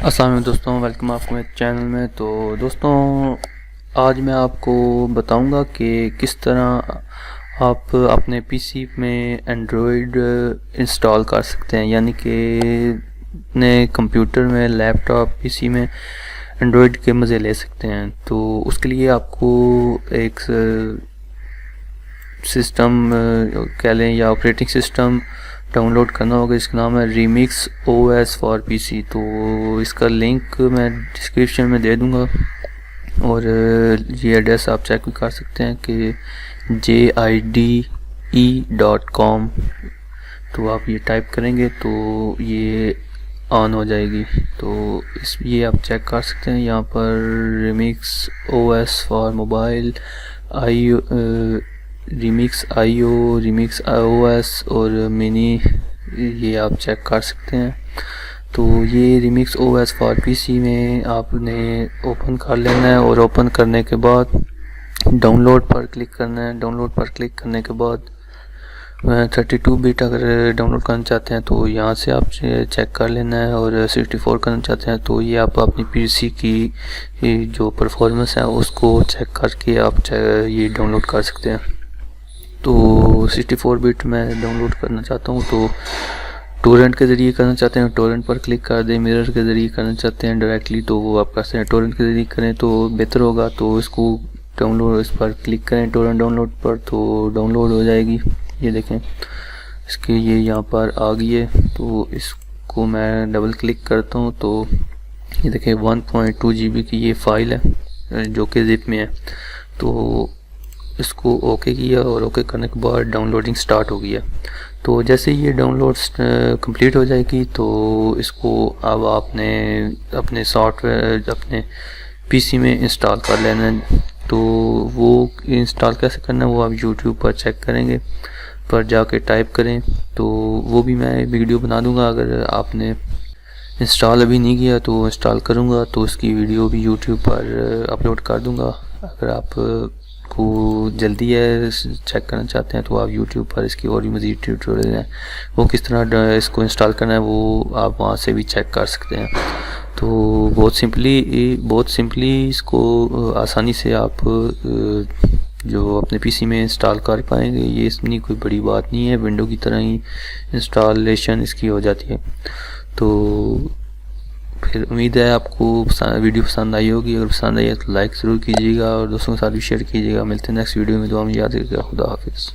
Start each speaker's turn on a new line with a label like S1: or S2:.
S1: अस्सलाम वालेकुम दोस्तों, वेलकम आपको मेरे चैनल में। तो दोस्तों, आज मैं आपको बताऊंगा कि किस तरह आप अपने पीसी में एंड्रॉयड इंस्टॉल कर सकते हैं, यानी कि अपने कंप्यूटर में, लैपटॉप, पीसी में एंड्रॉयड के मज़े ले सकते हैं। तो उसके लिए आपको एक सिस्टम कह लें या ऑपरेटिंग सिस्टम डाउनलोड करना होगा। इसका नाम है रीमिक्स ओएस फॉर पीसी। तो इसका लिंक मैं डिस्क्रिप्शन में दे दूंगा और ये एड्रेस आप चेक भी कर सकते हैं कि jide.com। तो आप ये टाइप करेंगे तो ये ऑन हो जाएगी। तो ये आप चेक कर सकते हैं यहाँ पर remix OS for mobile, remix IO, remix OS और मिनी, ये आप चेक कर सकते हैं। तो ये रिमिक्स ओएस फॉर पीसी में आपने ओपन कर लेना है और ओपन करने के बाद डाउनलोड पर क्लिक करना है। डाउनलोड पर क्लिक करने के बाद 32 बिट अगर डाउनलोड करना चाहते हैं तो यहाँ से आप चेक कर लेना है, और 64 करना चाहते हैं तो ये आप अपनी पीसी की जो परफॉर्मेंस है उसको चेक करके आप ये डाउनलोड कर सकते हैं। तो 64 बिट मैं डाउनलोड करना चाहता हूँ तो टोरेंट के ज़रिए करना चाहते हैं, टोरेंट पर क्लिक कर दें। मिरर के ज़रिए करना चाहते हैं डायरेक्टली तो वो आप कर सकते हैं। टोरेंट के ज़रिए करें तो बेहतर होगा। तो इसको डाउनलोड, इस पर क्लिक करें टोरेंट डाउनलोड पर, तो डाउनलोड हो जाएगी। ये देखें, इसके ये यहाँ पर आ गई है। तो इसको मैं डबल क्लिक करता हूँ तो ये देखें 1.2 GB की ये फाइल है जो कि जिप में है। तो इसको ओके किया और ओके करने के बाद डाउनलोडिंग स्टार्ट हो गया। तो जैसे ये डाउनलोड कंप्लीट हो जाएगी तो इसको अब आपने अपने सॉफ्टवेयर अपने पीसी में इंस्टॉल कर लेना है। तो वो इंस्टॉल कैसे करना है वो आप यूट्यूब पर चेक करेंगे, पर जाके टाइप करें। तो वो भी मैं वीडियो बना दूंगा। अगर आपने इंस्टॉल अभी नहीं किया तो इंस्टॉल करूंगा तो उसकी वीडियो भी यूट्यूब पर अपलोड कर दूंगा। अगर आप को जल्दी है चेक करना चाहते हैं तो आप YouTube पर इसकी और भी मज़ीद ट्यूटोरियल हैं, वो किस तरह इसको इंस्टॉल करना है वो आप वहाँ से भी चेक कर सकते हैं। तो बहुत सिंपली इसको आसानी से आप जो अपने पीसी में इंस्टॉल कर पाएंगे। ये इसमें कोई बड़ी बात नहीं है, विंडो की तरह ही इंस्टॉलेशन इसकी हो जाती है। तो फिर उम्मीद है आपको वीडियो पसंद आई होगी। अगर पसंद आई है तो लाइक ज़रूर कीजिएगा और दोस्तों के साथ भी शेयर कीजिएगा। मिलते हैं नेक्स्ट वीडियो में। दुआ में याद रखिएगा। खुदा हाफिज़।